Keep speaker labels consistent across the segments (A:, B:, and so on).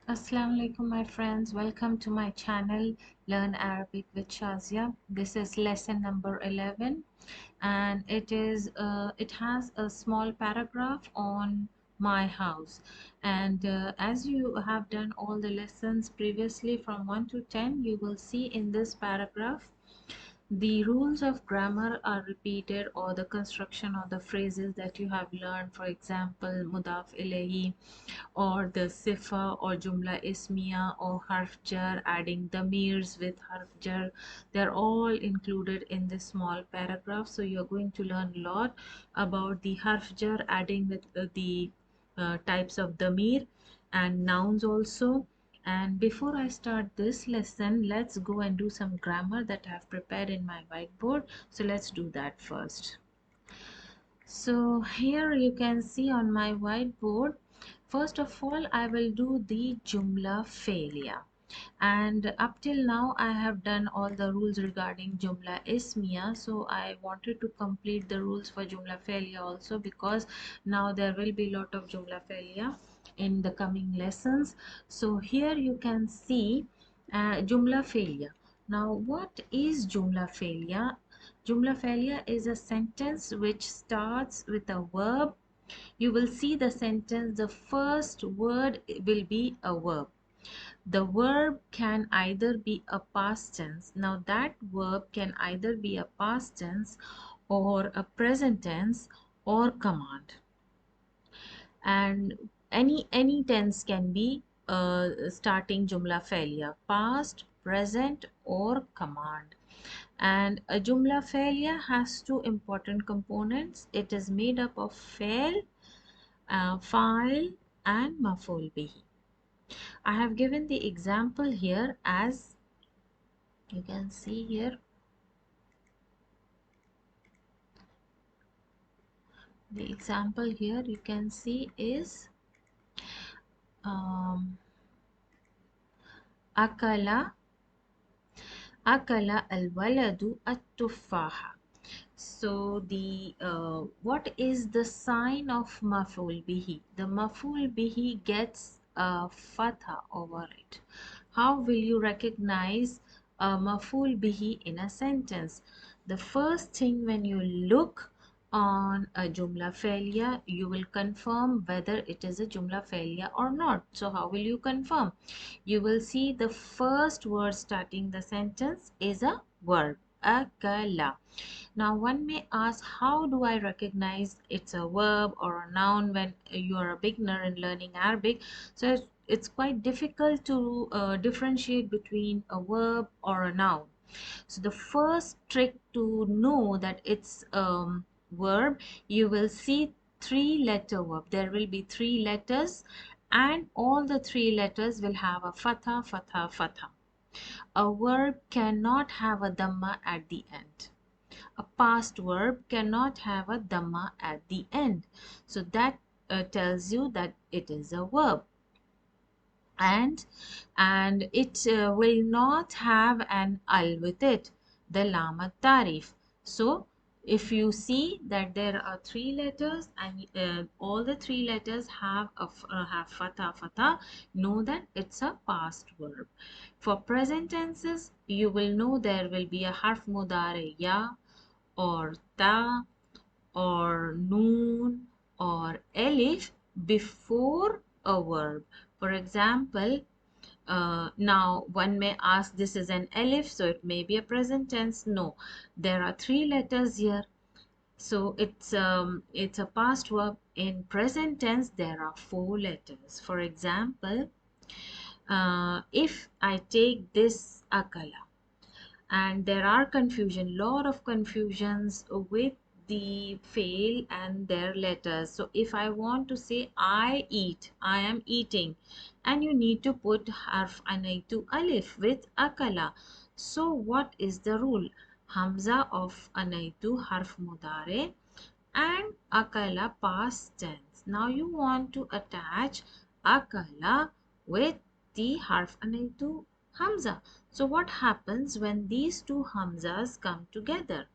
A: Assalamu alaikum my friends, welcome to my channel Learn Arabic with Shazia. This is lesson number 11 and it has a small paragraph on my house, and as you have done all the lessons previously from 1 to 10, you will see in this paragraph the rules of grammar are repeated, or the construction of the phrases that you have learned. For example, mudaf ilayhi, or the sifa or jumla ismiya or harf jar, adding damirs with harf jar. They're all included in this small paragraph. So you're going to learn a lot about the harf jar, adding with the types of damir and nouns also. And before I start this lesson, let's go and do some grammar that I've prepared in my whiteboard. So let's do that first. So here you can see on my whiteboard, first of all, I will do the jumla feliya. And up till now, I have done all the rules regarding jumla ismiya. So I wanted to complete the rules for jumla feliya also, because now there will be a lot of jumla feliya in the coming lessons. So here you can see jumla feliya. Now, what is jumla feliya? Jumla feliya is a sentence which starts with a verb. You will see the sentence, the first word will be a verb. The verb can either be a past tense. Now that verb can either be a past tense or a present tense or command. And any tense can be starting jumla feliya, past, present or command. And a jumla feliya has two important components. It is made up of fail, file and maf'ul bihi. I have given the example here, as you can see here. The example here you can see is akala al-waladu at-tuffaha. So the what is the sign of maf'ul bihi? The maf'ul bihi gets a fatha over it. How will you recognize a maf'ul bihi in a sentence? The first thing, when you look on a jumla feliya, you will confirm whether it is a jumla feliya or not. So how will you confirm? You will see the first word starting the sentence is a verb, akala. Now one may ask, how do I recognize it's a verb or a noun when you are a beginner in learning Arabic? So it's quite difficult to differentiate between a verb or a noun. So the first trick to know that it's verb, you will see three-letter verb. There will be three letters and all the three letters will have a fatha, fatha, fatha. A verb cannot have a dhamma at the end. A past verb cannot have a dhamma at the end. So that tells you that it is a verb. And it will not have an al with it, the lam tarif. So if you see that there are three letters and all the three letters have have fatha, fatha, know that it's a past verb. For present tenses, you will know there will be a harf mudare ya or ta or noon or elif before a verb. For example, now one may ask, this is an elif, so it may be a present tense. No, there are three letters here, so it's a past verb. In present tense there are four letters. For example, if I take this akala, and there are lot of confusions with the fail and their letters. So if I want to say I eat, I am eating, and you need to put harf anaitu alif with akala. So what is the rule? Hamza of anaitu harf mudare and akala past tense. Now you want to attach akala with the harf anaitu hamza. So what happens when these two hamzas come together?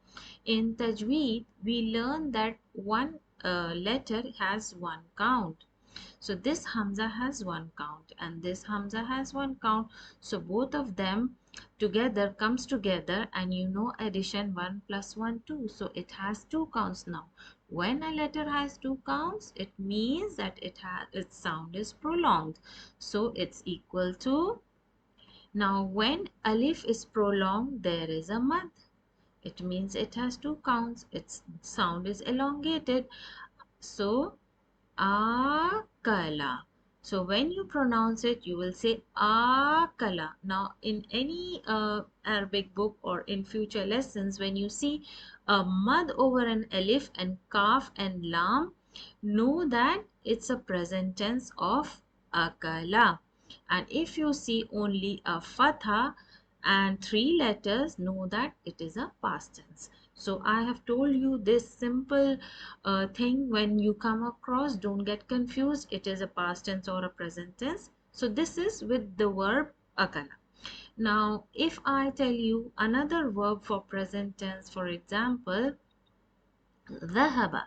A: In tajweed, we learn that one letter has one count. So this hamza has one count and this hamza has one count. So both of them together comes together, and you know addition 1 plus 1 2. So it has two counts now. When a letter has two counts, it means that its sound is prolonged. So it's equal to, now when alif is prolonged, there is a mad. It means it has two counts. Its sound is elongated. So akala. So when you pronounce it, you will say akala. Now in any Arabic book or in future lessons, when you see a mud over an alif and kaf and lam, know that it's a present tense of akala. And if you see only a fatha and three letters, know that it is a past tense. So I have told you this simple thing. When you come across, don't get confused. It is a past tense or a present tense. So this is with the verb akala. Now, if I tell you another verb for present tense, for example, dhahaba.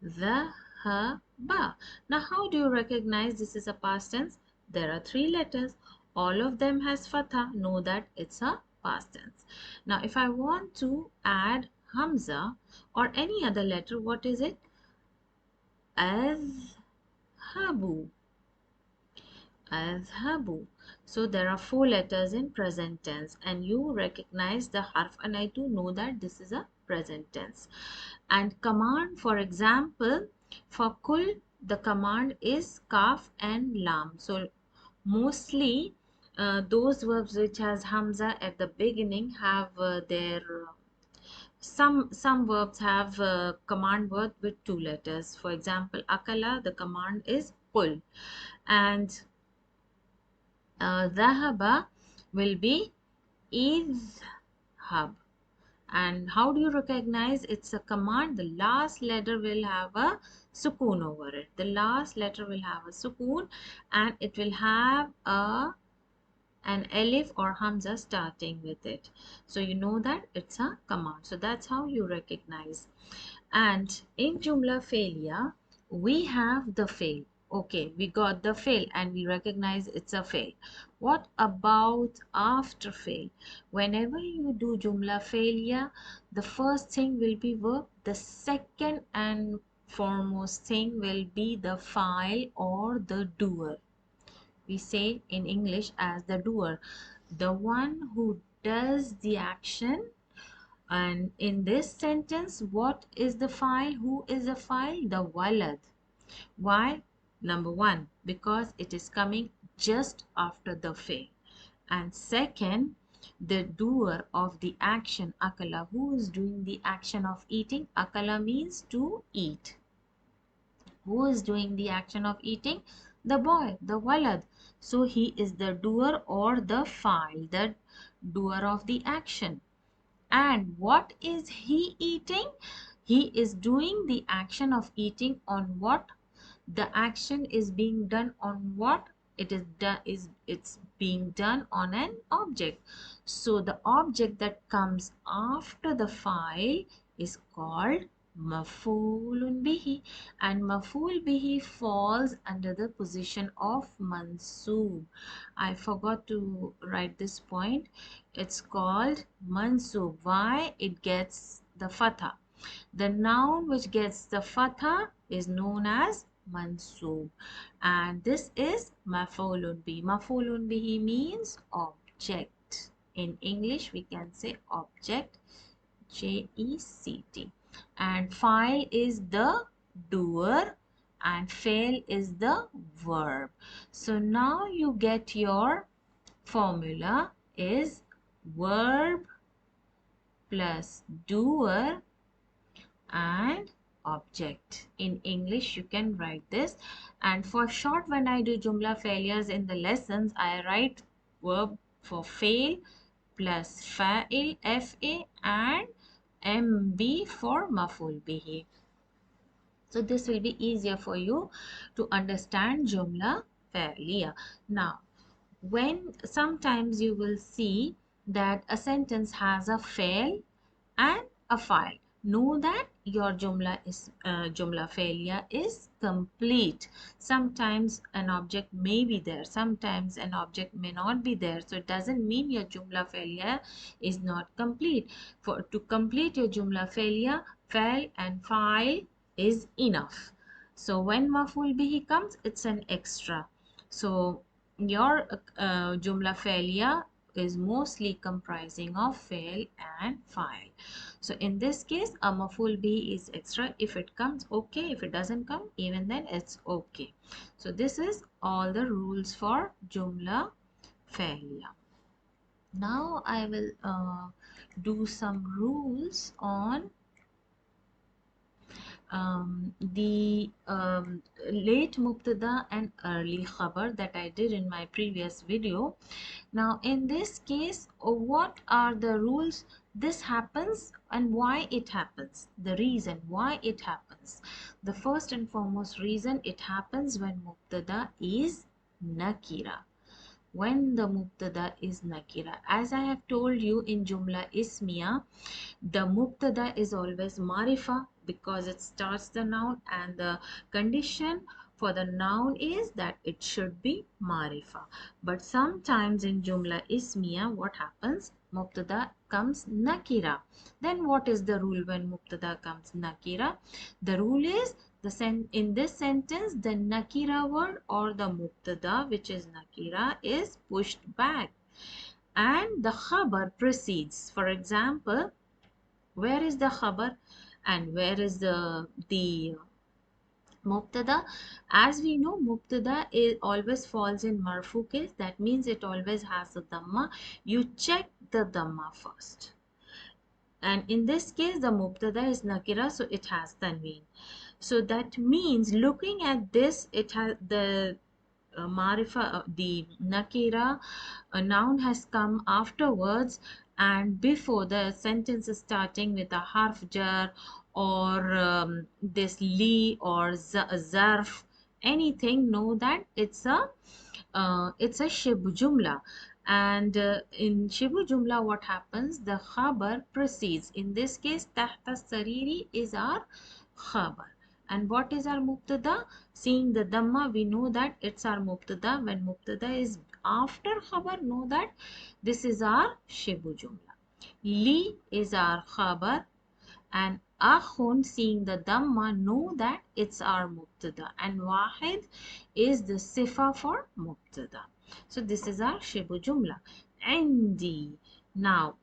A: Dhahaba. Now, how do you recognize this is a past tense? There are three letters. All of them has fatha. Know that it's a past tense. Now, if I want to add hamza or any other letter, what is it? Azhabu. Azhabu. So there are four letters in present tense, and you recognize the harf and I to know that this is a present tense. And command, for example, for kul, the command is kaf and lam. So mostly those verbs which has hamza at the beginning have their some verbs have command word with two letters. For example, akala, the command is kul, and dhahaba will be idhab. And how do you recognize it's a command? The last letter will have a sukoon over it. The last letter will have a sukoon, and it will have an alif or hamza starting with it. So you know that it's a command. So that's how you recognize. And in jumla feliya, we have the fail. Okay, we got the fail and we recognize it's a fail. What about after fail? Whenever you do jumla feliya, the first thing will be verb. The second and foremost thing will be the file or the doer. We say in English as the doer, the one who does the action. And in this sentence, what is the file? Who is the file? The walad. Why? Number one, because it is coming just after the fail. And second, the doer of the action, akala. Who is doing the action of eating? Akala means to eat. Who is doing the action of eating? The boy, the walad. So he is the doer or the file, the doer of the action. And what is he eating? He is doing the action of eating on what? The action is being done on what? It's being done on an object. So the object that comes after the file is called maf'ulun bihi, and maf'ul bihi falls under the position of mansub. I forgot to write this point. It's called mansub. Why? It gets the fatha. The noun which gets the fatha is known as mansub, and this is maf'ulun bihi. Maf'ulun bihi means object. In English we can say object, J-E-C-T, and file is the doer and fail is the verb. So now you get your formula is verb plus doer and object. In English you can write this, and for short when I do jumla failures in the lessons, I write verb for fail plus fa'il, fa, and mb for maf'ul bihi. So this will be easier for you to understand jumla failure. Now when sometimes you will see that a sentence has a fail and a file. know that your jumla feliya is complete. Sometimes an object may be there, sometimes an object may not be there, so it doesn't mean your jumla feliya is not complete. For to complete your jumla feliya, fail and file is enough. So when maf'ul bihi comes, it's an extra. So your jumla feliya is mostly comprising of fail and file. So in this case, a maf'ul bihi is extra. If it comes, okay. If it doesn't come, even then it's okay. So this is all the rules for jumla fa'liya. Now I will do some rules on the late mubtada and early khabar that I did in my previous video. Now in this case, what are the rules? This happens and why it happens, the reason why it happens. The first and foremost reason, it happens when mubtada is nakira. When the mubtada is nakira, as I have told you in jumla ismiya, the mubtada is always marifa because it starts the noun, and the condition for the noun is that it should be marifa. But sometimes in jumla ismiya, what happens? Mubtada comes nakira. Then what is the rule when mubtada comes nakira? The rule is in this sentence, the nakira word or the mubtada, which is nakira, is pushed back and the khabar precedes. For example, where is the khabar and where is the mubtada? As we know, mubtada is always falls in marfu case. That means it always has a dhamma. You check the dhamma first. And in this case, the mubtada is nakira, so it has tanween. So that means looking at this, it has the marifa, the nakira, a noun has come afterwards, and before the sentence is starting with a harf jar or this li or zarf, anything, know that it's a shibu jumla. And in shibu jumla, what happens? The khabar precedes. In this case, tahta sariri is our khabar. And what is our mubtada? Seeing the dhamma, we know that it's our mubtada. When mubtada is after khabar, know that this is our shibu jumla. Li is our khabar, and akhun, seeing the dhamma, know that it's our mubtada, and wahid is the sifa for mubtada. So this is our shibu jumla. Indi. Now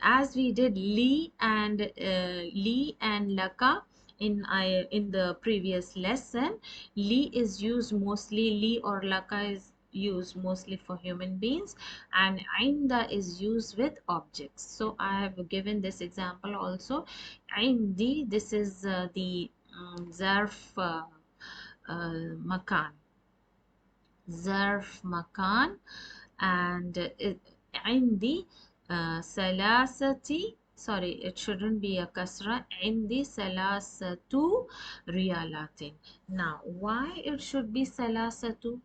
A: as we did li and laka in the previous lesson, li is used mostly, li or laka is used mostly for human beings, and inda is used with objects. So I have given this example also. Indi, this is the zarf makan, zarf makan, and indi salasati, sorry, it shouldn't be a kasra, indi salasatu riyalatin. Now why it should be salasatu?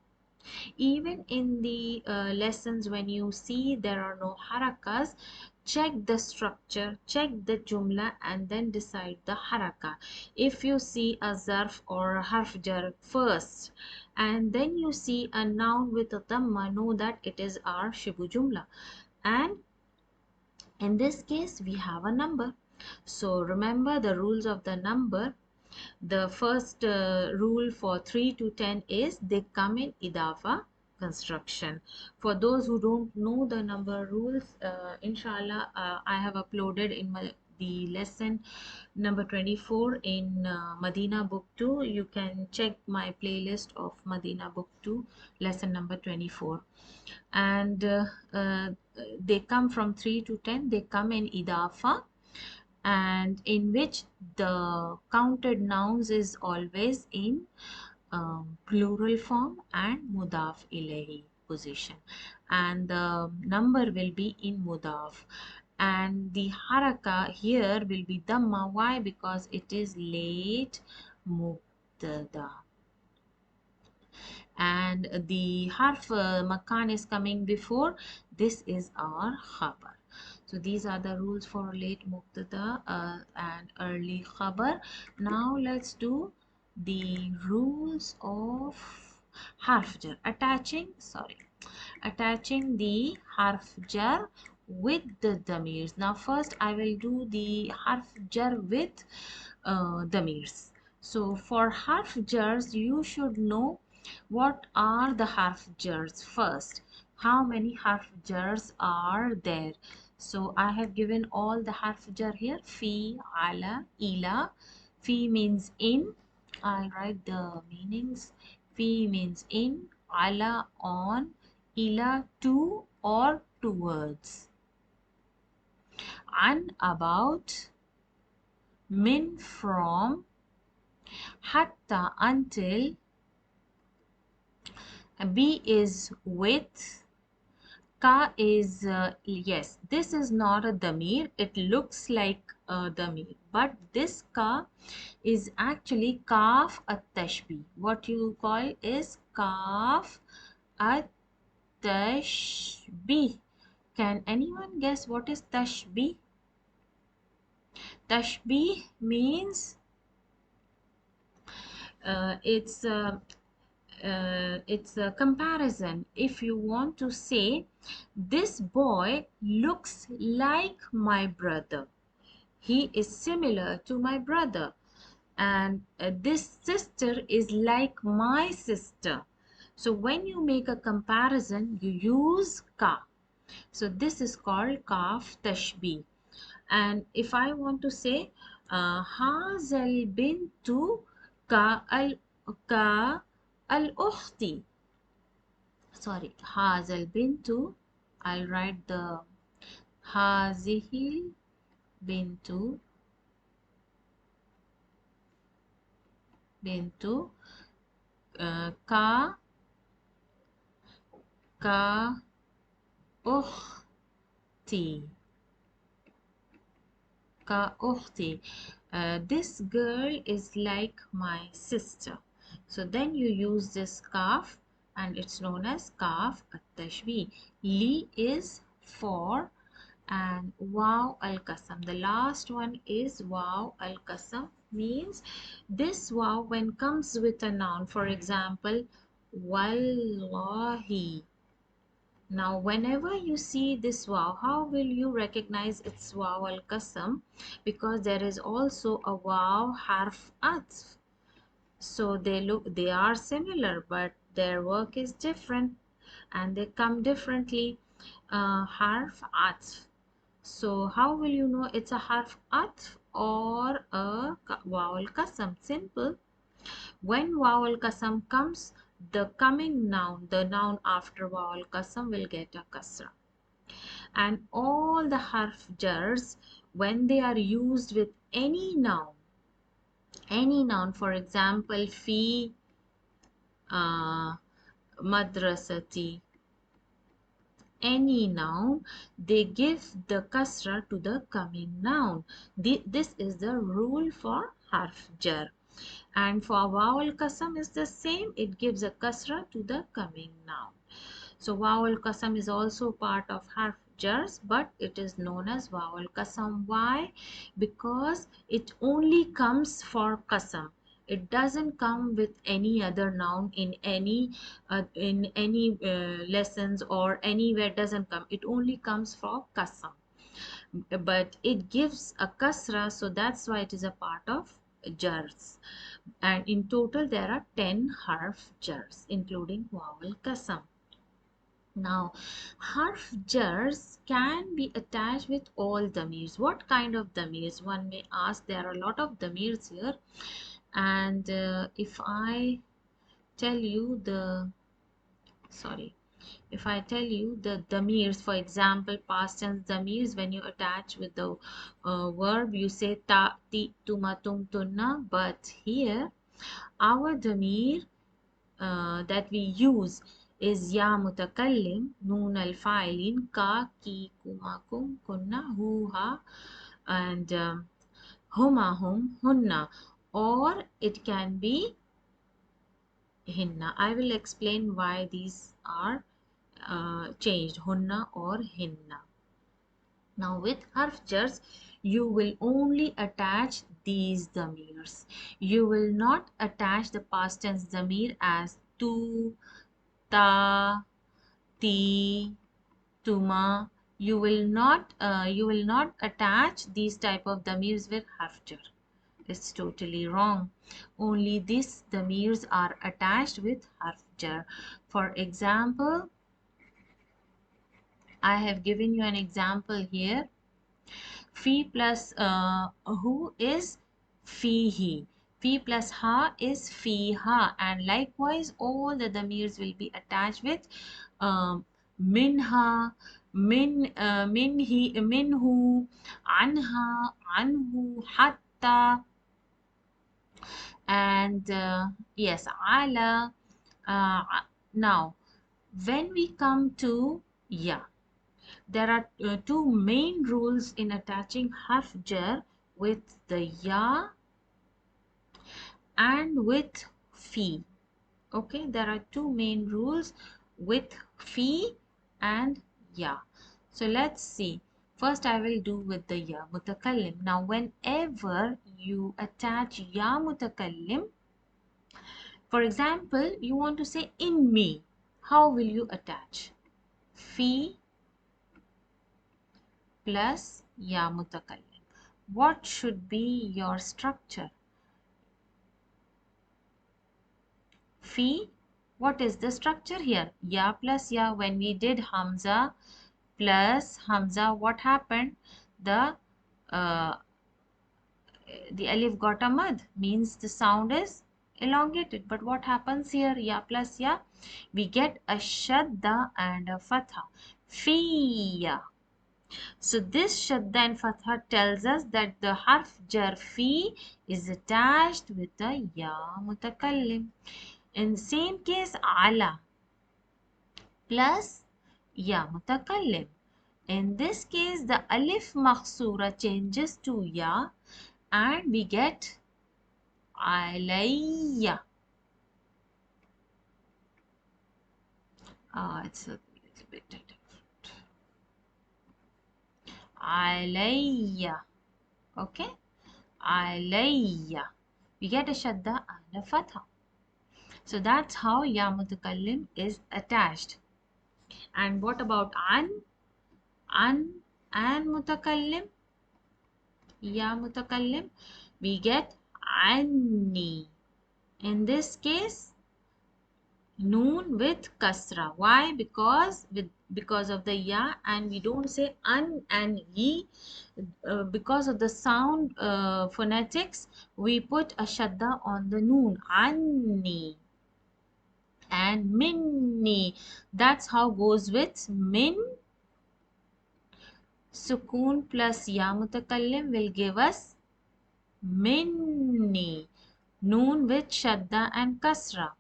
A: Even in the lessons, when you see there are no harakas, check the structure, check the jumla, and then decide the haraka. If you see a zarf or a harf jar first and then you see a noun with a dhamma, know that it is our shibu jumla. And in this case, we have a number. So remember the rules of the number. The first rule for 3 to 10 is they come in idafa construction. For those who don't know the number rules, inshallah, I have uploaded in the lesson number 24 in Madina book 2. You can check my playlist of Madina book 2, lesson number 24. And they come from 3 to 10. They come in idafa, and in which the counted nouns is always in plural form and mudaf ilahi position, and the number will be in mudaf, and the haraka here will be dhamma. Why? Because it is late mubtada, and the harf makan is coming before. This is our khabar. So these are the rules for late mubtada and early khabar. Now let's do the rules of harf jar, attaching the harf jar with the damirs. Now first I will do the harf jar with damirs. So for harf jars you should know what are the harf jars first. How many harf jars are there? So I have given all the harf jar here. Fi, ala, ila. Fi means in. I'll write the meanings. Fi means in, ala on, ila to or towards. An about, min from, hatta until, be is with, ka is yes, this is not a damir, it looks like a damir, but this ka is actually kaf at tashbih. What you call is kaf at tashbih. Can anyone guess what is tashbih? Tashbih means uh, it's uh, it's a comparison. If you want to say this boy looks like my brother, he is similar to my brother, and this sister is like my sister. So when you make a comparison you use ka. So this is called kaf tashbih. And if I want to say hazal bintu ka al ka al ukhti, sorry, hazal bintu, I'll write the hazihil bintu ka ka ukhti ka ukhti. This girl is like my sister. So then you use this kaf and it's known as kaf at-tashbih. Li is for and wow al-qasam. The last one is wow al-qasam, means this wow when comes with a noun. For example, wallahi. Now, whenever you see this wow, how will you recognize it's wow al-qasam? Because there is also a wow harf atf. So they are similar, but their work is different and they come differently. Harf atf. So how will you know it's a harf atf or a wow al-qasam? Simple. When waw al-qasam comes, the coming noun, the noun after waw al-qasam will get a kasra. And all the harf jars, when they are used with any noun, for example, fi, uh, madrasati, any noun, they give the kasra to the coming noun. This is the rule for harf jar. And for waw al-qasam is the same, it gives a kasra to the coming noun. So waw al-qasam is also part of harf jars, but it is known as waw al-qasam. Why? Because it only comes for qasam. It doesn't come with any other noun in any lessons or anywhere. Doesn't come. It only comes for qasam, but it gives a kasra, so that's why it is a part of jars. And in total there are 10 harf jars including vowel qasam. Now harf jars can be attached with all damirs. What kind of damirs, one may ask? There are a lot of damirs here, and if I tell you the sorry if I tell you the damirs, for example, past tense damirs, when you attach with the verb, you say ta, ti, tuma, tum, tunna. But here, our damir that we use is ya mutakallim, noon al fa'ilin, ka, ki, kuma, kum, kunna, hu, ha, and huma, hum, hunna. Or it can be hinna. I will explain why these are changed, hunna or hinna. Now with harf jars, you will only attach these damirs. You will not attach the past tense damir as tu, ta, ti, tuma. You will not attach these type of damirs with harf jar. It's totally wrong. Only these damirs are attached with harf jar. For example, I have given you an example here. Fi plus who is fihi. Fi plus ha is fiha. And likewise, all the damirs will be attached with minha, minhu, anha, anhu, hatta, and yes, ala. Uh, Now, when we come to ya, there are two main rules in attaching harf jar with the ya and with fi. Okay, there are two main rules with fi and ya. So let's see. First, I will do with the ya mutakallim. Now, whenever you attach ya mutakallim, for example, you want to say in me, how will you attach? Fi plus ya mutakallim. What should be your structure? Fi, what is the structure here? Ya plus ya. When we did hamza plus hamza, what happened? The uh, the alif got a mad, means the sound is elongated. But what happens here? Ya plus ya, we get a shadda and a fatha. Fiya. So this shadda and fatha tells us that the harf jar fi is attached with the ya mutakallim. In same case, ala plus ya mutakallim. In this case, the alif makhsura changes to ya and we get alayya. It's a little bit different. Alayya. Okay? Alayya. We get a shadda and a fatha. So that's how ya mutakallim is attached. And what about an? An and mutakallim? Ya mutakallim? We get anni. In this case, noon with kasra. Why? Because of the ya, and we don't say an and ye. Because of the sound phonetics, we put a shadda on the noon. Anni and minni. That's how goes with min. Sukoon plus ya mutakallim will give us minni. Noon with shadda and kasra.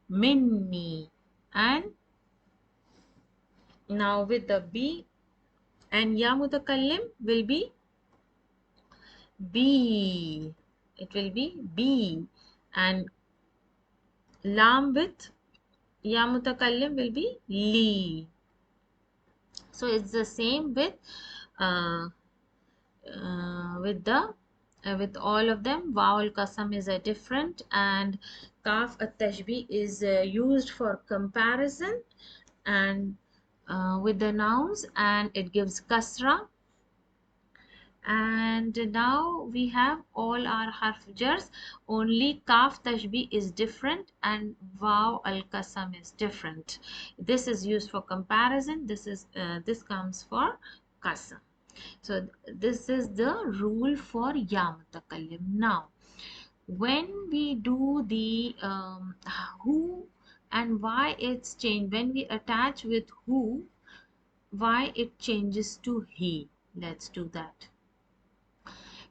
A: Minni. And now with the B and ya mutakallim will be B. It will be B. And lam with ya mutakallim will be li. So it's the same uh, the with all of them. Waw al qasam is a different, and kaf at tashbih is used for comparison and with the nouns, and it gives kasra. And now we have all our harf jars. Only kaf tashbih is different and waw al qasam is different. This is used for comparison. This comes for qasam. So this is the rule for ya mutakallim. Now when we do the who and why it's changed, when we attach with who, why it changes to he. Let's do that.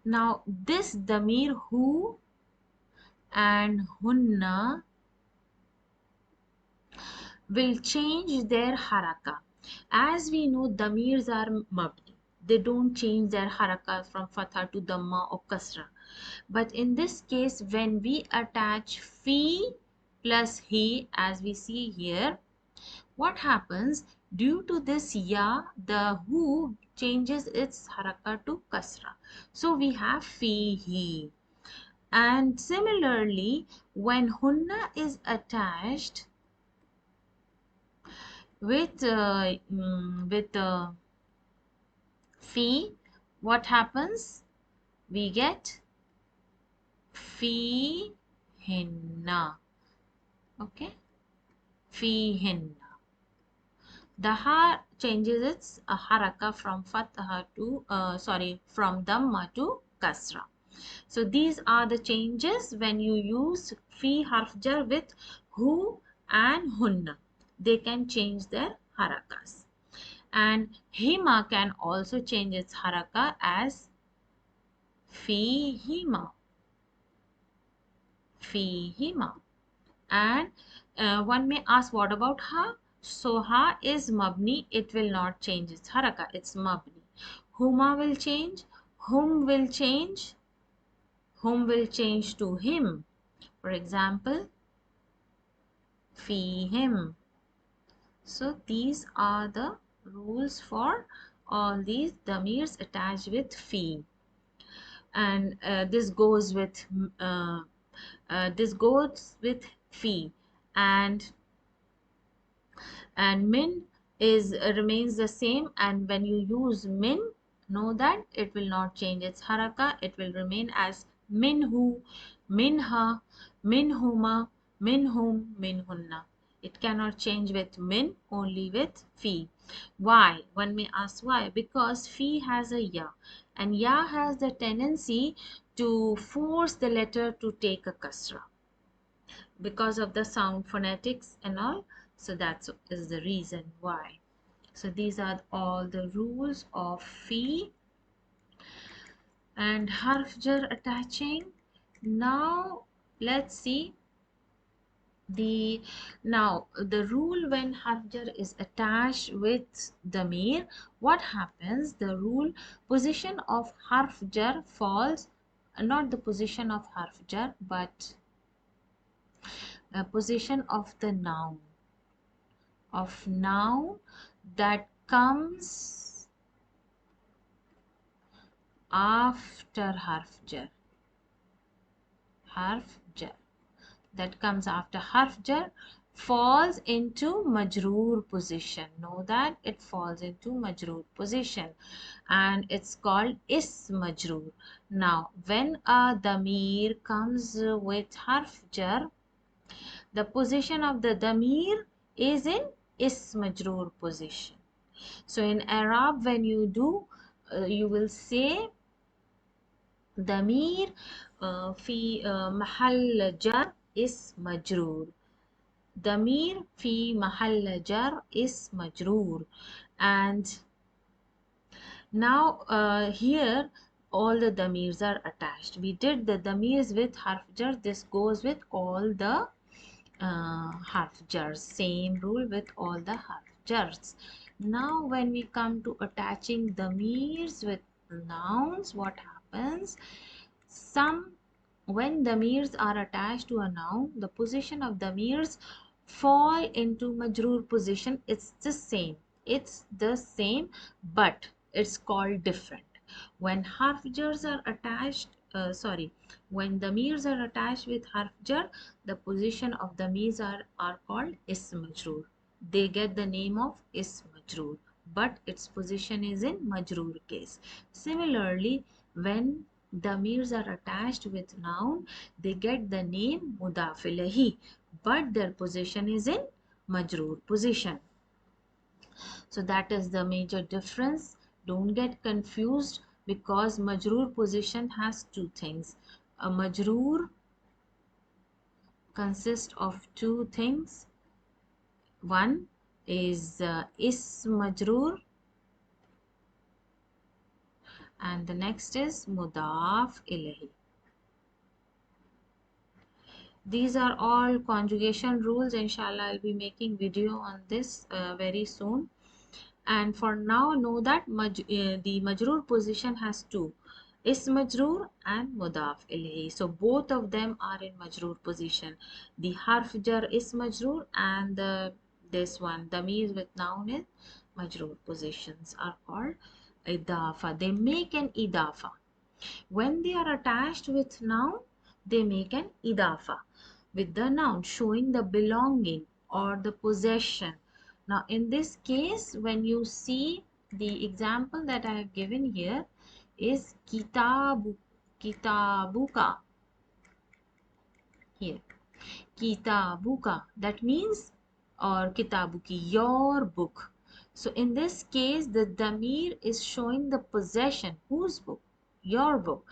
A: Now this damir who and hunna will change their haraka. As we know, damirs are mabni. They don't change their haraka from fatha to dhamma or kasra. But in this case, when we attach fi plus he, as we see here, what happens? Due to this ya, the hu changes its haraka to kasra. So we have fihi. And similarly, when hunna is attached with fi, what happens? We get fi hinna. Okay, fi hinna. The ha changes its haraka from fatha to from dhamma to kasra. So these are the changes when you use fi harf jar with hu and hunna. They can change their harakas. And hima can also change its haraka as fi hima. Fi hima. And one may ask, what about ha? So ha is mabni, it will not change its haraka, it's mabni. Huma will change, hum will change, whom will change to him. For example, fee him. So these are the rules for all these damirs attached with fee. And uh, this goes with fee. And min is remains the same, and when you use min, know that it will not change its haraka, it will remain as minhu, minha, minhuma, minhum, minhunna. It cannot change with min, only with fi. Why? One may ask why. Because fi has a ya, and ya has the tendency to force the letter to take a kasra because of the sound phonetics and all. So that is the reason why. So these are all the rules of fi and harf jar attaching. Now let's see the rule when harf jar is attached with damir. What happens? The rule position of harf jar falls, not the position of harf jar, but position of the noun that comes after harf jar that comes after harf jar falls into majroor position. Know that it falls into majroor position, and it's called is majroor. Now when a damir comes with harf jar, the position of the damir is in is majroor position. So in Arab, when you do, you will say damir fi mahall jar is majroor. Damir fi mahall jar is majroor. And now here all the damirs are attached. We did the damirs with harf jar. This goes with all the harf jars. Same rule with all the harf jars. Now when we come to attaching damirs with nouns, what happens? When damirs are attached to a noun, the position of damirs fall into majroor position. It's the same, but it's called different. When harf jars are attached, when damirs are attached with harf jar, the position of damirs are called ism majroor. They get the name of ism majroor, but its position is in majroor case. Similarly, when damirs are attached with noun, they get the name mudaf ilayhi, but their position is in majroor position. So that is the major difference. Don't get confused, because majroor position has two things. A majroor consists of two things. One is is majroor, and the next is mudaf ilayhi. These are all conjugation rules. Inshallah, I'll be making video on this very soon. And for now, know that the majroor position has two, is majroor and mudaf ilayhi. So both of them are in majroor position. The harf jar is majroor, and the This one, damir with noun is majroor positions are called idafa. They make an idafa. When they are attached with noun, they make an idafa with the noun, showing the belonging or the possession. Now, in this case, when you see the example that I have given here is kitabuka here. Kitabuka, that means, or kitabuki, your book. So in this case, the damir is showing the possession. Whose book? Your book.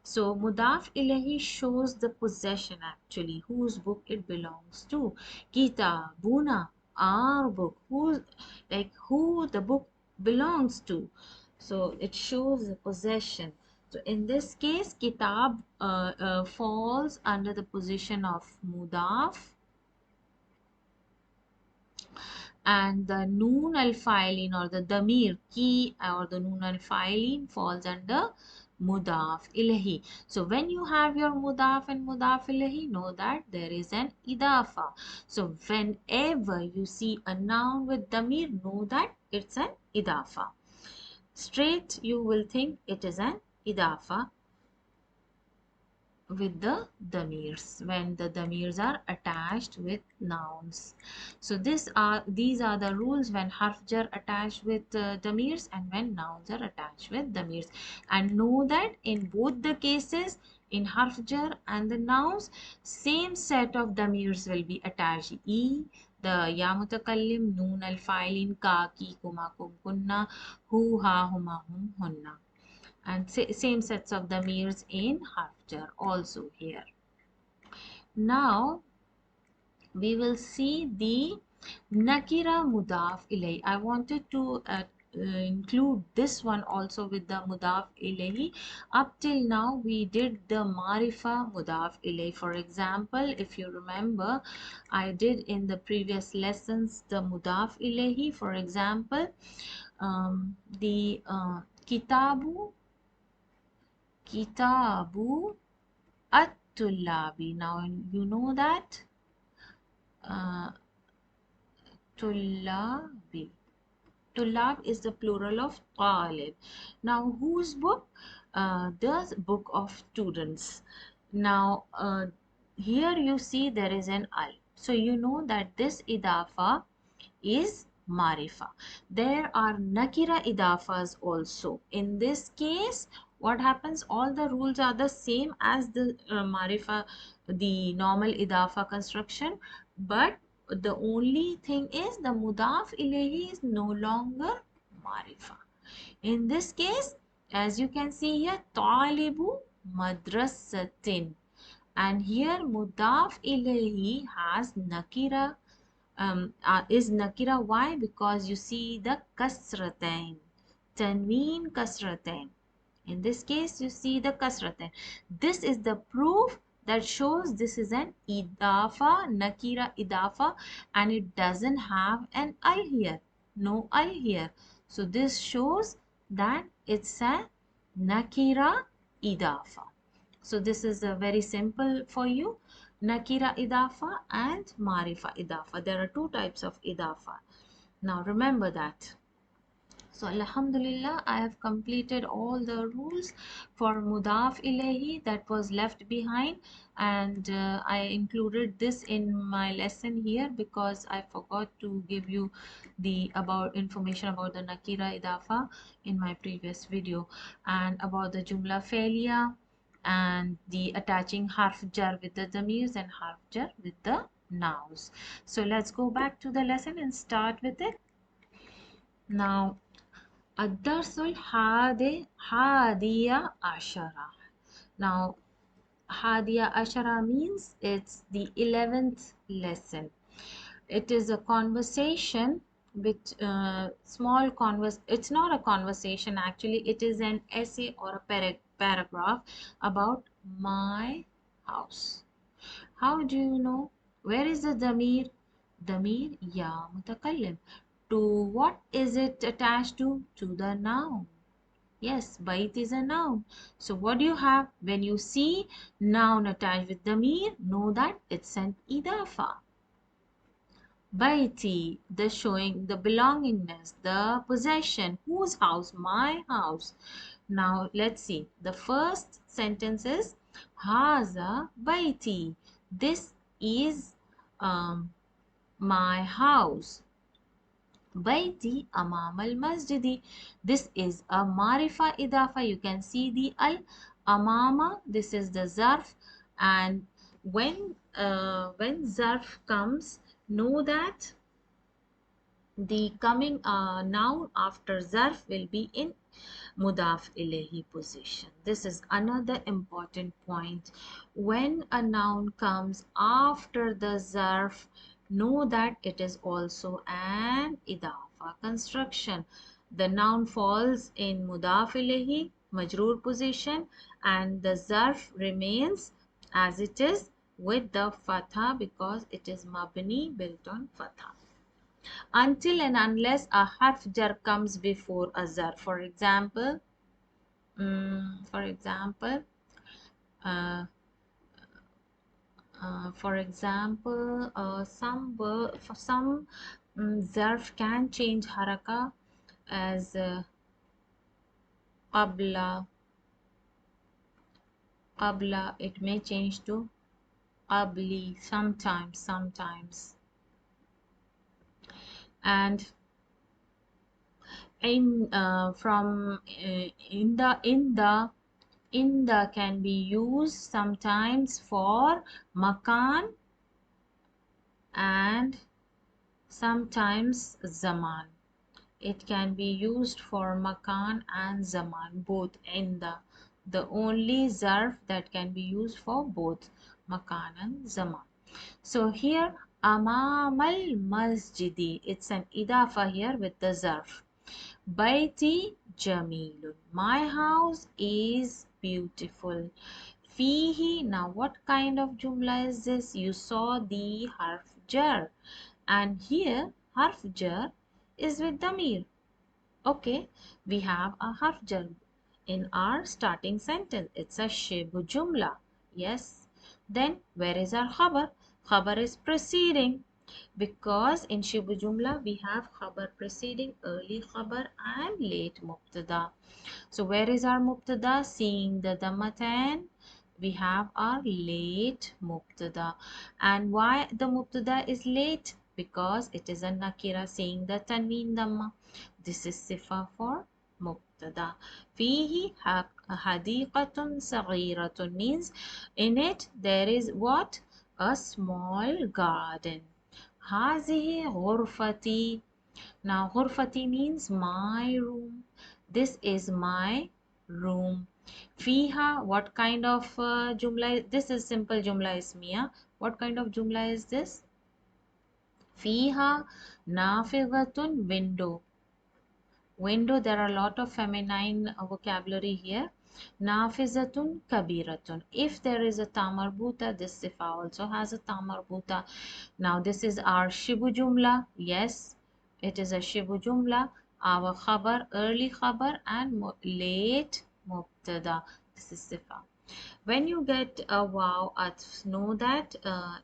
A: So mudaf ilahi shows the possession actually, whose book it belongs to. Kitabuna, our book. Who the book belongs to. So it shows the possession. So in this case, kitab falls under the position of mudaf, and the noon al fi'lin or the damir ki or the noon al fi'lin falls under mudaf ilahi. So when you have your mudaf and mudaf ilahi, know that there is an idafa. So whenever you see a noun with damir, know that it's an idafa. Straight you will think it is an idafa with the damirs, when the damirs are attached with nouns. So these are the rules when harf jar attached with damirs and when nouns are attached with damirs. And know that in both the cases, in harf jar and the nouns, same set of damirs will be attached. The ya mutakallim, noon al fa'ilin, ka, ki, kuma, kum, kunna, hu, ha, huma, hum, hunna, and same sets of damirs in harf jar also here. Now we will see the nakira mudaf ilay. I wanted to include this one also with the mudaf ilayhi. Up till now we did the marifa mudaf ilay. For example, if you remember, I did in the previous lessons the mudaf ilayhi. For example, the kitabu at-tullabi. Now you know that tullabi. Tullab is the plural of talib. Now whose book? The book of students. Now here you see there is an al. So you know that this idafa is marifa. There are nakira idafas also. In this case, what happens? All the rules are the same as the marifa, the normal idafa construction, but the only thing is the mudaf ilayhi is no longer marifa. In this case, as you can see here, talibu madrasatin, and here mudaf ilayhi has nakira, is nakira. Why? Because you see the kasratain, tanween kasratain. In this case, you see the kasratain. This is the proof that shows this is an idafa, nakira idafa, and it doesn't have an al here. No al here. So this shows that it's a nakira idafa. So this is very simple for you. Nakira idafa and marifa idafa. There are two types of idafa. Now remember that. So alhamdulillah, I have completed all the rules for mudaf ilahi that was left behind, and I included this in my lesson here because I forgot to give you the about information about the nakira idafa in my previous video, and about the jumla feliya and the attaching harf jar with the damirs and harf jar with the nouns. So let's go back to the lesson and start with it. Now Ad-darsul hadiya ashara. Now, hadiya ashara means it's the 11th lesson. It is a conversation with small converse. It's not a conversation actually. It is an essay or a paragraph about my house. How do you know? Where is the damir? Damir ya mutakallim. To what is it attached to? To the noun. Yes, bait is a noun. So what do you have? When you see noun attached with damir, know that it's an idafa. Baiti, the showing the belongingness, the possession. Whose house? My house. Now let's see. The first sentence is Haza Baiti. This is my house. Baiti amam al masjidi. This is a marifa idafa. You can see the al amama. This is the zarf, and when zarf comes, know that the coming noun after zarf will be in mudaf ilayhi position. This is another important point. When a noun comes after the zarf, know that it is also an idafa construction. The noun falls in mudaf ilayhi majroor position, and the zarf remains as it is with the fatha because it is mabni, built on fatha, until and unless a harf jar comes before a zar. For example, uh, for some zarf can change haraka as qabla. Qabla, it may change to qabli sometimes, and in from in the can be used sometimes for makan and sometimes zaman. It can be used for makan and zaman, both in the only zarf that can be used for both makan and zaman. So here amam al masjidi, it's an idafa here with the zarf. Baiti jamilun, my house is beautiful. Fihi, now what kind of jumla is this? You saw the harf jar, and here harf jar is with damir. Okay, we have a harf jar in our starting sentence. It's a shibu jumla. Yes. Then where is our khabar? Khabar is preceding, because in shibu jumla we have khabar preceding, early khabar and late mubtada. So where is our mubtada? Seeing the dammatan, we have our late mubtada. And why the mubtada is late? Because it is a nakira, seeing the tanween damma. This is sifa for mubtada. Fihi hadiqatun saghiratun means in it there is what? A small garden. Hazihi ghurfati. Now ghurfati means my room. This is my room. Fiha, what kind of jumla? This is simple jumla ismiya. What kind of jumla is this? Fiha nafidatun, window. Window, there are a lot of feminine vocabulary here. Nafizatun kabiratun. If there is a tamarbuta, this sifa also has a tamarbuta. Now this is our shibu jumla. Yes, it is a shibu jumla. Our khabar, early khabar and late mubtada. This is sifa. When you get a wow atf, know that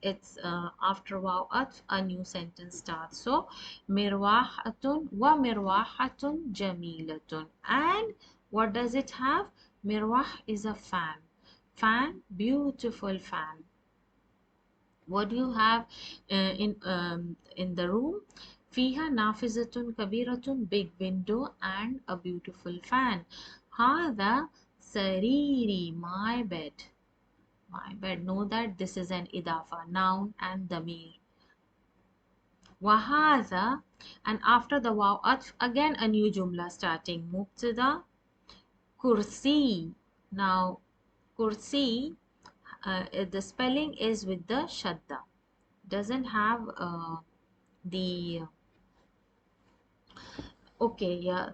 A: it's after wow atf a new sentence starts. So mirwahatun wa mirwahatun jamilatun. And what does it have? Mirwah is a fan. Fan, beautiful fan. What do you have in the room? Fiha nafizatun kabiratun, big window and a beautiful fan. Hada sariri, my bed. My bed. Know that this is an idafa, noun and damir. Wahada, and after the waw atf, again a new jumla starting. Mubtada, kursi. Now, kursi, the spelling is with the shadda. Doesn't have the okay, yeah,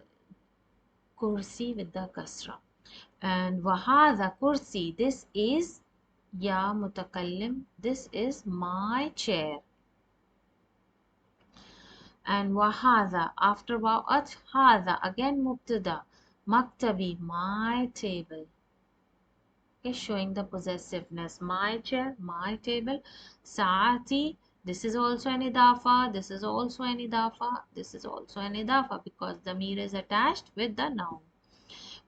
A: kursi with the kasra. And wahada kursi, this is ya mutakallim, this is my chair. And wahada, after wa'at, hada, again mubtada, maktabi, my table. Okay, showing the possessiveness. My chair, my table. Saati, This is also an idafa, this is also an idafa, this is also an idafa because the mir is attached with the noun.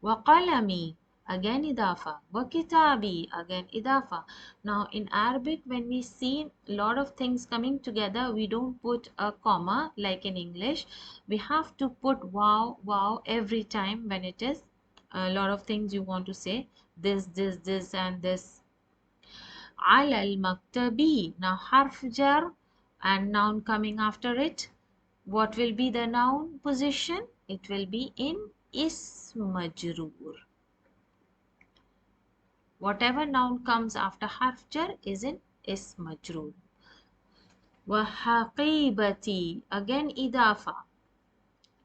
A: وقلمي, again idafa. وكتابي, again idafa. Now in Arabic, when we see a lot of things coming together, we don't put a comma like in English. We have to put wow every time when it is a lot of things you want to say. This and this. على المكتبي. Now harf jar and noun coming after it. What will be the noun position? It will be in ism majroor. Whatever noun comes after harf jar is in ism majroor. وحقيبتي, again idafa.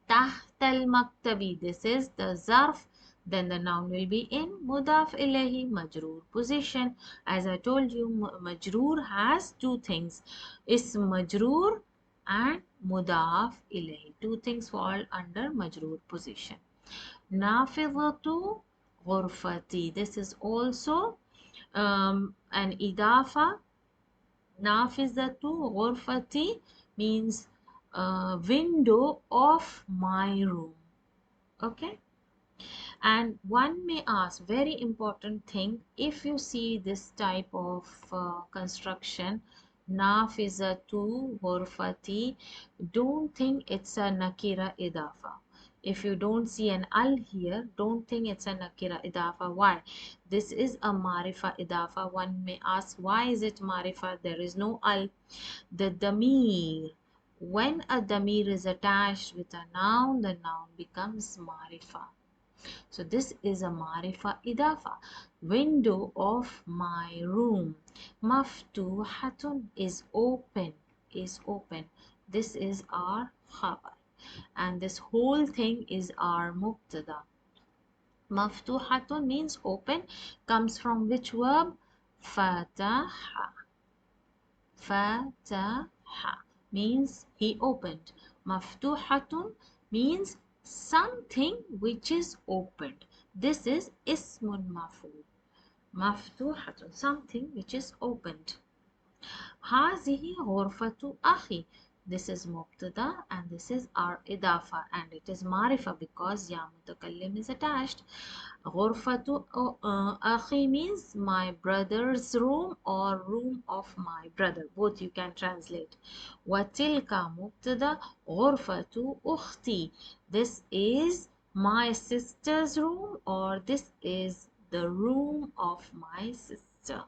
A: تحت المكتب, this is the zarf, then the noun will be in mudaf ilayhi majroor position. As I told you, majroor has two things, ism majroor and mudaf ilayhi. Two things fall under majroor position. Nafidatu ghurfati, this is also an idafa. Nafizatu ghurfati means window of my room. Okay, and one may ask, very important thing, if you see this type of construction, nafizatu ghurfati, don't think it's a nakira idafa. If you don't see an al here, don't think it's a nakira idafa. Why? This is a marifa idafa. One may ask, why is it marifa? There is no al. The damir, when a damir is attached with a noun, the noun becomes marifa. So this is a marifa idafa. Window of my room. Maftuhatun is open, is open. This is our khabar. And this whole thing is our mubtada. Maftuhatun means open, comes from which verb? Fataha. Fataha means he opened. Maftuhatun means something which is opened. This is ismun maf'ul. Maftuhatun, something which is opened. Hazihi ghurfatu akhi. This is mubtada and this is our idafa, and it is marifa because ya mutakallim is attached. Ghurfatu akhi means my brother's room or room of my brother. Both you can translate. Watilka mubtada, ghurfatu ukhti. This is my sister's room or this is the room of my sister.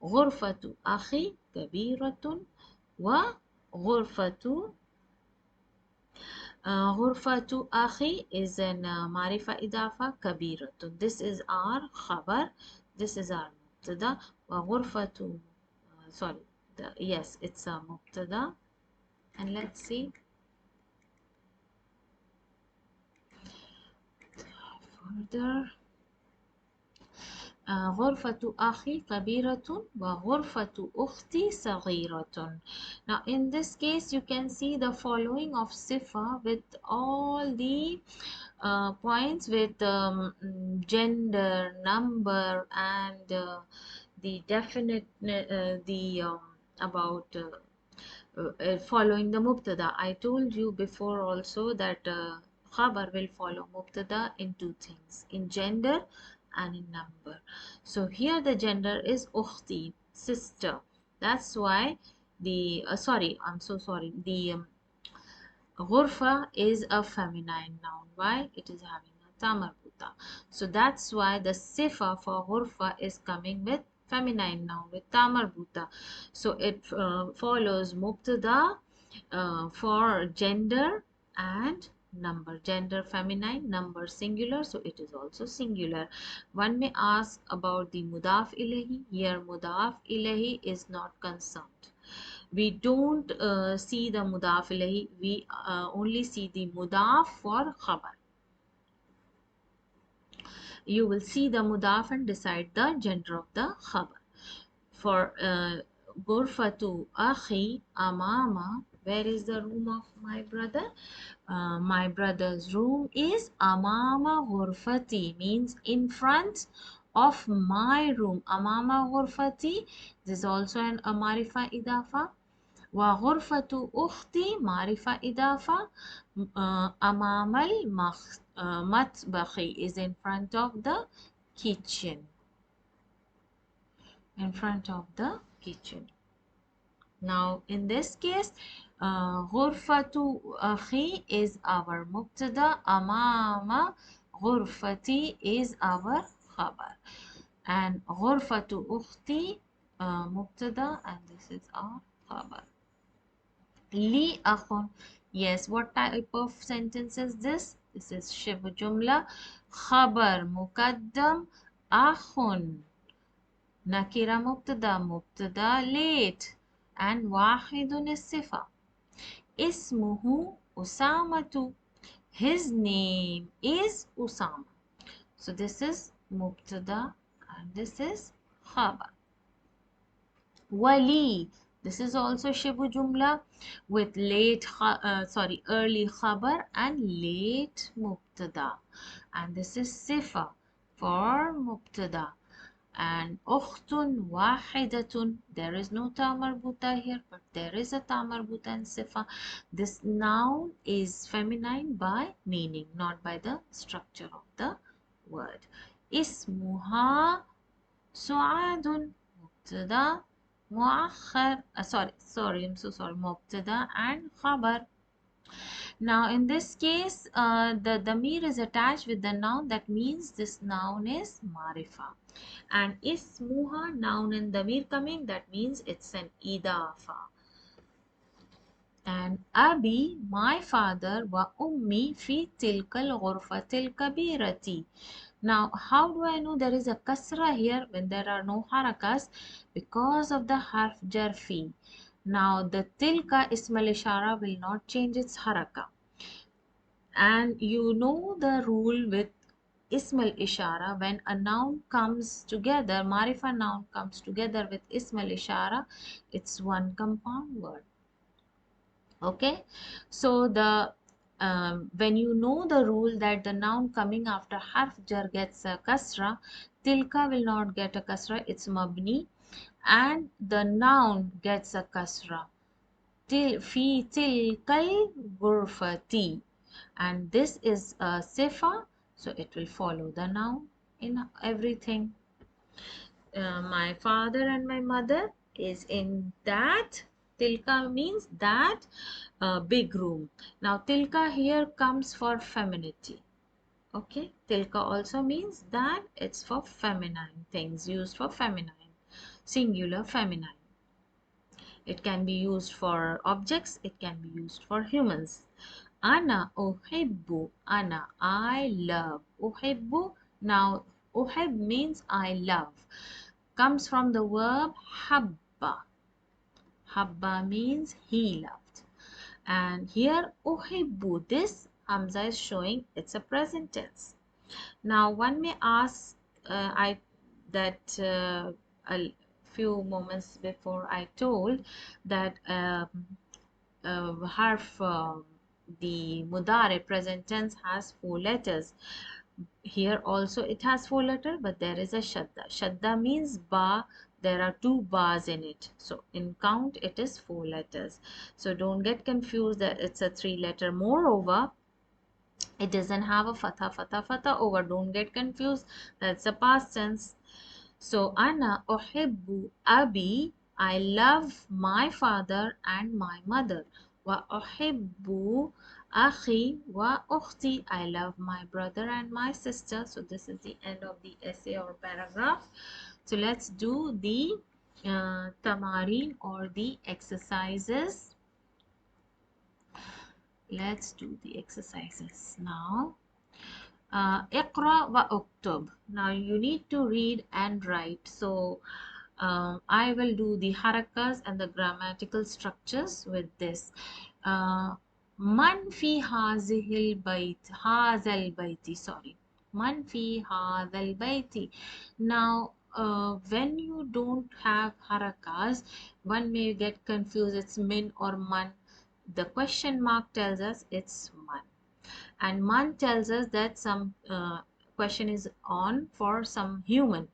A: غرفة أخي كبيرة وغرفة غرفة أخي is an معرفة إضافة كبيرة. This is our خبر. This is our مبتدا. وغرفة sorry, yes, it's a مبتدا. And let's see further. غرفة أخي كبيرة وغرفة أختي صغيرة. Now in this case you can see the following of sifa with all the points with gender, number and the definite about following the mubtada. I told you before also that khabar will follow mubtada in two things, in gender and in number. So here the gender is ukhti, sister. That's why the sorry, I'm so sorry, the ghurfa is a feminine noun. Why? It is having a tamarbuta. So that's why the sifa for ghurfa is coming with feminine noun with tamarbuta. So it follows mubtada for gender and number. Gender feminine, number singular, so it is also singular. One may ask about the mudaf ilahi. Here mudaf ilahi is not concerned. We don't see the mudaf ilahi, we only see the mudaf for khabar. You will see the mudaf and decide the gender of the khabar. For Ghurfatu Akhi Amama, where is the room of my brother? My brother's room is Amama Ghurfati, means in front of my room. Amama Ghurfati, this is also an Amarifa Idafa. وغرفة أختي معرفة إضافة أمام المطبخ is in front of the kitchen. In front of the kitchen. Now in this case غرفة أخي is our مبتدا أمام غرفتي is our خبر and غرفة أختي مبتدا and this is our خبر. لي أخ. Yes, what type of sentence is this? This is شبه جملة خبر مقدم أخ نكرة مبتدا late and واحد الصفة. اسمه أسامة. His name is Usama. So this is مبتدا and this is خبر. ولي. This is also شبه جملة with early خبر and late مبتدا. And this is صفة for مبتدا. And أخت واحدة. There is no تا مربوطة here, but there is a تا مربوطة and صفة. This noun is feminine by meaning, not by the structure of the word. اسمها سعاد. مبتدا مؤخر. I'm so sorry. مبتدا and خبر. Now in this case, the damir is attached with the noun. That means this noun is marifa. And ismuha, noun and damir coming, that means it's an idafa. And abi, my father, wa ummi fi tilkal ghurfatil kabirati. Now, how do I know there is a kasra here when there are no harakas? Because of the harf jar fi. Now, the tilka ismal ishara will not change its haraka. And you know the rule with ismal ishara, when a noun comes together, marifa noun comes together with ismal ishara, it's one compound word. Okay, so the when you know the rule that the noun coming after harf jar gets a kasra, tilka will not get a kasra, it's mabni, and the noun gets a kasra. في تلك الغرفة, and this is a sifa, so it will follow the noun in everything. My father and my mother is in that. Tilka means that big room. Now tilka here comes for femininity. Okay, tilka also means that it's for feminine things, used for feminine, singular feminine. It can be used for objects, it can be used for humans. Ana uhibbu. Ana, I love. Uhibbu. Now, uhib means I love. Comes from the verb habba. Habba means he loved. And here uhibbu, this Hamza is showing it's a present tense. Now one may ask, a few moments before I told that harf, the mudare present tense has 4 letters. Here also it has 4 letters, but there is a shadda. Shadda means ba. There are 2 bars in it. So in count it is 4 letters. So don't get confused that it's a 3 letter. Moreover, it doesn't have a fatha over. Don't get confused. That's a past tense. So ana uhibbu abi. I love my father and my mother. Wa uhibbu akhi wa ukhti. I love my brother and my sister. So this is the end of the essay or paragraph. So let's do the tamarin or the exercises. Let's do the exercises now. اقرأ واكتب. Now you need to read and write. So I will do the harakas and the grammatical structures with this. من في هذه البيت. هذا البيت. Sorry. من في هذا البيت. Now when you don't have harakas, one may get confused. It's min or man. The question mark tells us it's man. And man tells us that some question is on for some human.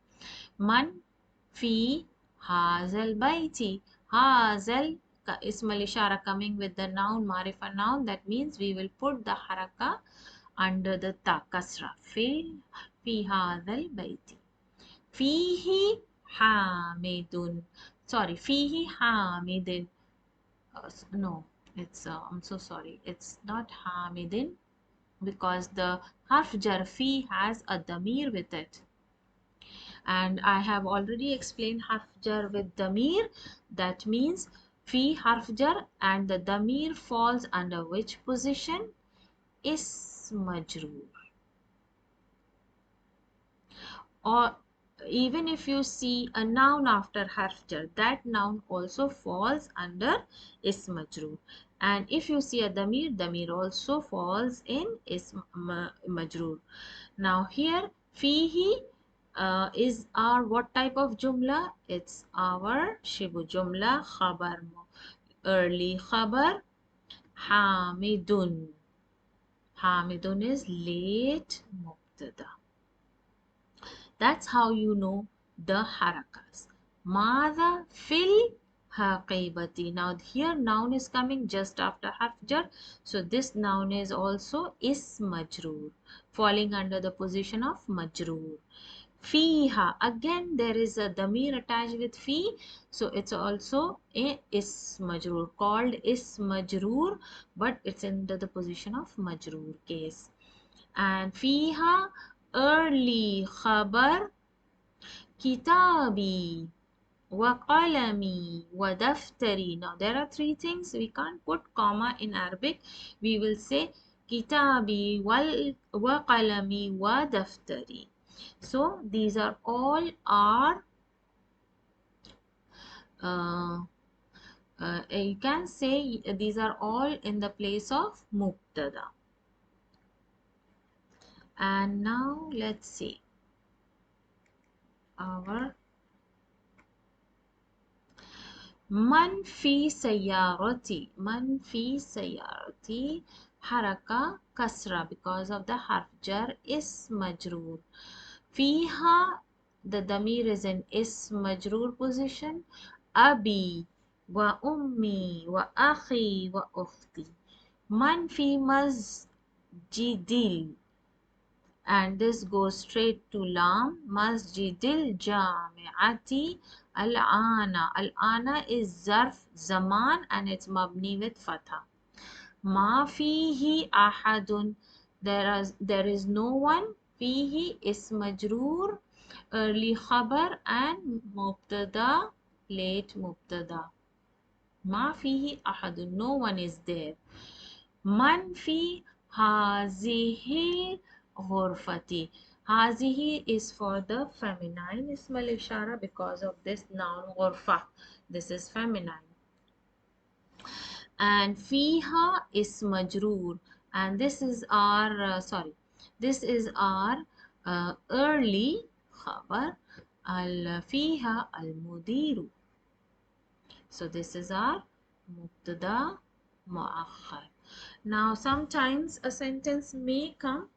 A: Man fi hazal baiti. Hazal ism al-ishara coming with the noun, marifa noun, that means we will put the haraka under the ta kasra. Fi hadhal bayti. Fihi hamidun. Sorry, fihi hamidin. No, it's I'm so sorry. It's not hamidin because the harf jar fi has a damir with it. And I have already explained harf jar with damir. That means fi harf jar and the damir falls under which position? Is majroor. Or even if you see a noun after harf jar, that noun also falls under is majroor. And if you see a damir, damir also falls in is majroor. Now here fihi is our what type of jumla? It's our shibu jumla, khabar, early khabar. Hamidun. Hamidun is late mubtada. That's how you know the harakas. Mada fil haqibati. Now here noun is coming just after harf jar. So this noun is also is majroor, falling under the position of majroor. Fiha. Again there is a damir attached with fi. So it's also a is majroor, called is majroor, but it's under the position of majroor case. And fiha early khabar kitabi wa qalami wa daftari. Now there are three things. We can't put comma in Arabic. We will say kitabi wa qalami wa daftari. So these are all our uh, you can say these are all in the place of mubtada. And now let's see our man fi sayyarati. Man fi sayyarati haraka kasra because of the harf jar is majroor. Fiha, the damir is in is majroor position. Abi wa ummi wa akhi wa ukhti. Man fi masjidil, and this goes straight to lam. Masjidil jami'ati al-ana. Al-ana is zarf zaman and it's mabni with fatha. Ma fihi ahadun, there is no one. Fihi is majroor, early khabar, and mubtada, late mubtada. Ma fihi ahadun, no one is there. Man fi hazihi ghurfati. Hazihi is for the feminine ism al ishara because of this noun ghurfa. This is feminine. And fiha is majroor, and this is our this is our early khabar al fiha al mudiru. So this is our mubtada muakhar. Now sometimes a sentence may come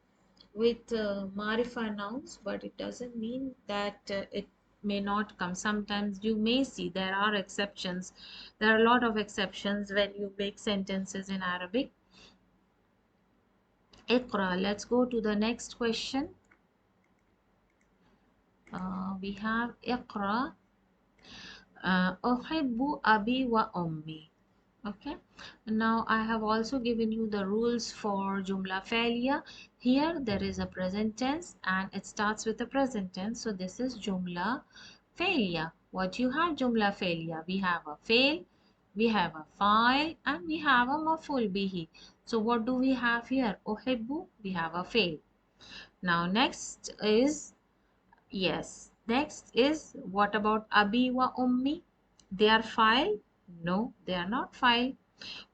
A: with marifa nouns, but it doesn't mean that it may not come. Sometimes you may see there are exceptions. There are a lot of exceptions when you make sentences in Arabic. Iqra. Let's go to the next question. We have Iqra. Uhibbu abi wa ummi. Okay, now I have also given you the rules for jumla feliya. Here there is a present tense and it starts with the present tense, so this is jumla feliya. What you have jumla feliya? We have a fail, we have a file, and we have a maful bihi. So what do we have here? Uhibbu, we have a fail. Now next is, yes, next is, what about abi wa ummi? They are file? No, they are not file.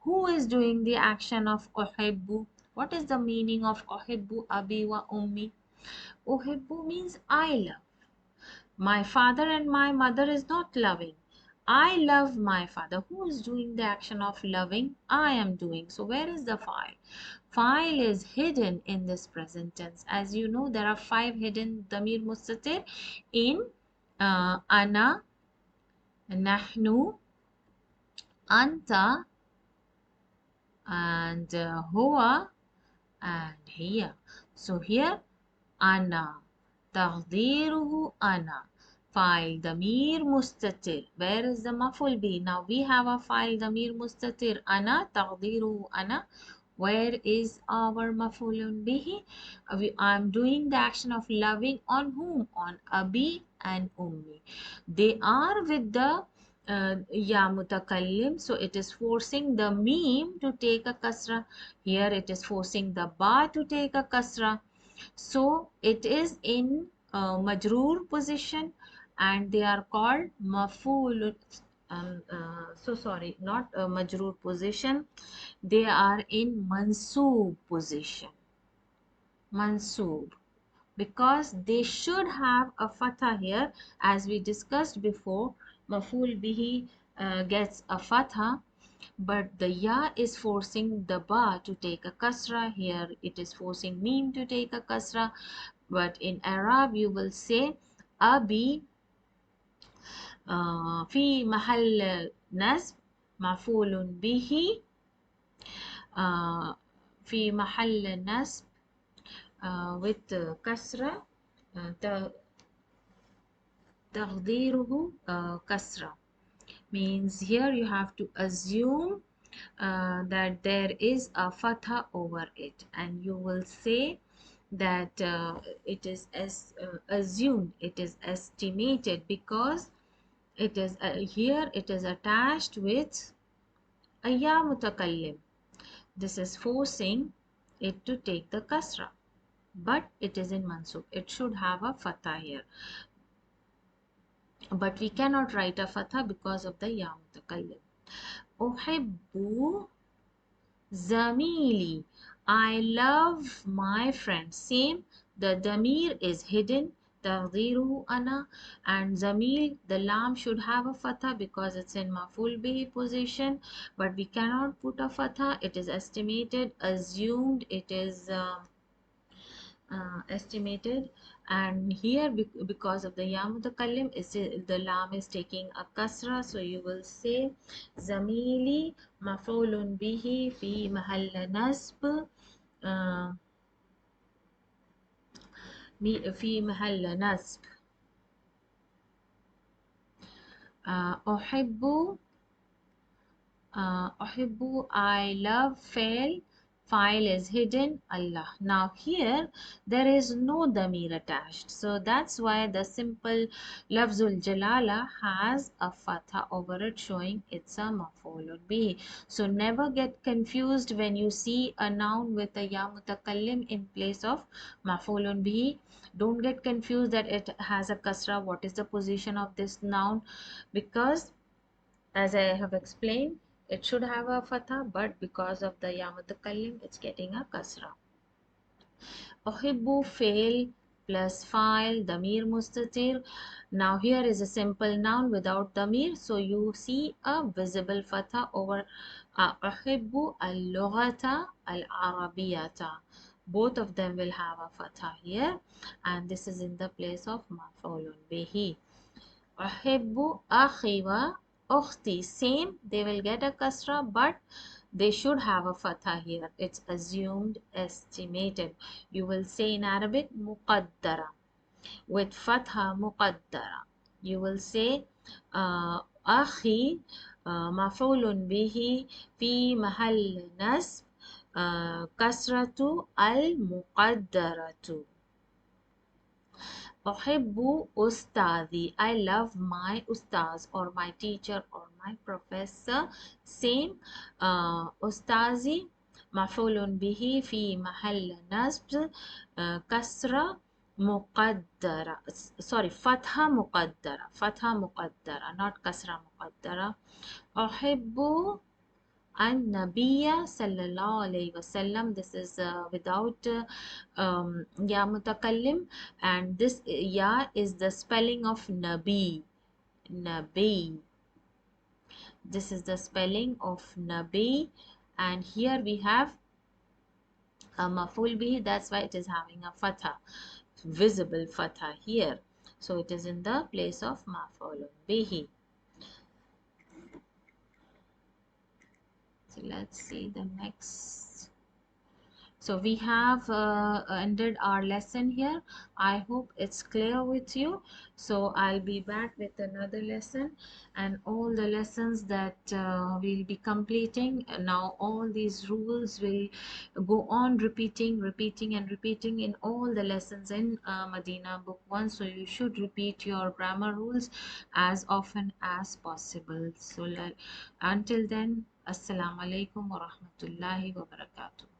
A: Who is doing the action of uhibbu? What is the meaning of uhibbu abi wa ummi? Uhibbu means I love. My father and my mother is not loving. I love my father. Who is doing the action of loving? I am doing. So where is the file? File is hidden in this present tense. As you know, there are 5 hidden damir mustatir in ana, nahnu, anta, and huwa, and hiya. So here أنا تقديره أنا فاعل ضمير مستتر. Where is the مفعول به? Now we have a فاعل ضمير مستتر أنا تقديره أنا. Where is our مفعول به? I'm doing the action of loving on whom? On Abi and Ummi. They are with the ya mutakallim, so it is forcing the meme to take a kasra. Here it is forcing the ba to take a kasra. So it is in majroor position, and they are called maful. So sorry, not majroor position. They are in mansoob position. Mansoob, because they should have a fatha here, as we discussed before. Maful bihi gets a fatha, but the ya is forcing the ba to take a kasra. Here it is forcing meme to take a kasra. But in Arab you will say abi في محل نصب مفعول به في محل نصب with كسرة تقديره كسرة. Means here you have to assume that there is a fatha over it, and you will say that it is assumed, it is estimated, because it is here it is attached with a ya mutakallim. This is forcing it to take the kasra, but it is in mansub. It should have a fatha here, but we cannot write a fatha because of the ya mutakallim. Uhibbu zamili, I love my friend. Same, the damir is hidden, taqdiruhu ana, and zamil, the lam should have a fatha because it's in maful bihi position, but we cannot put a fatha. It is estimated, assumed, it is estimated. And here because of the ya mutakallim, is the lam is taking a kasra, so you will say zamili maf'ulun bihi fi mahall nasb في محل نصب أحب أحب, I love, fail, file is hidden, Allah. Now here there is no damir attached, so that's why the simple lafzul jalala has a fatha over it, showing it's a maf'ulun bihi. So never get confused when you see a noun with a ya mutakallim in place of maf'ulun bihi. Don't get confused that it has a kasra. What is the position of this noun? Because as I have explained, it should have a fatha, but because of the ya mutakallim, it's getting a kasra. Uhibbu, fail, plus file, damir mustatir. Now here is a simple noun without damir, so you see a visible fatha over uhibbu al-lughata al-arabiyata. Both of them will have a fatha here, and this is in the place of maf'ulun bihi. Uhibbu akhi wa ukhti, same, they will get a kasra, but they should have a fatha here. It's assumed, estimated. You will say in Arabic muqaddara with fatha muqaddara. You will say akhi maf'ulun bihi fi mahall nasb kasratu al muqaddaratu. Uhibbu ustadi, I love my ustaz or my teacher or my professor. Same, ustazi maf'ulun bihi fi mahall nasb kasra muqaddara. Sorry, fatha muqaddara, not kasra muqaddara. Uhibbu and Nabiya sallallahu alayhi wasallam. This is without ya mutakallim, and this ya is the spelling of Nabi. Nabi. This is the spelling of Nabi, and here we have a maful bihi. That's why it is having a fatha, visible fatha here. So it is in the place of maful bihi. So let's see the next. So we have ended our lesson here. I hope it's clear with you. So I'll be back with another lesson, and all the lessons that we'll be completing. Now all these rules will go on repeating and repeating in all the lessons in Madina book 1. So you should repeat your grammar rules as often as possible. So until then, Assalamu alaikum wa rahmatullahi wa barakatuh.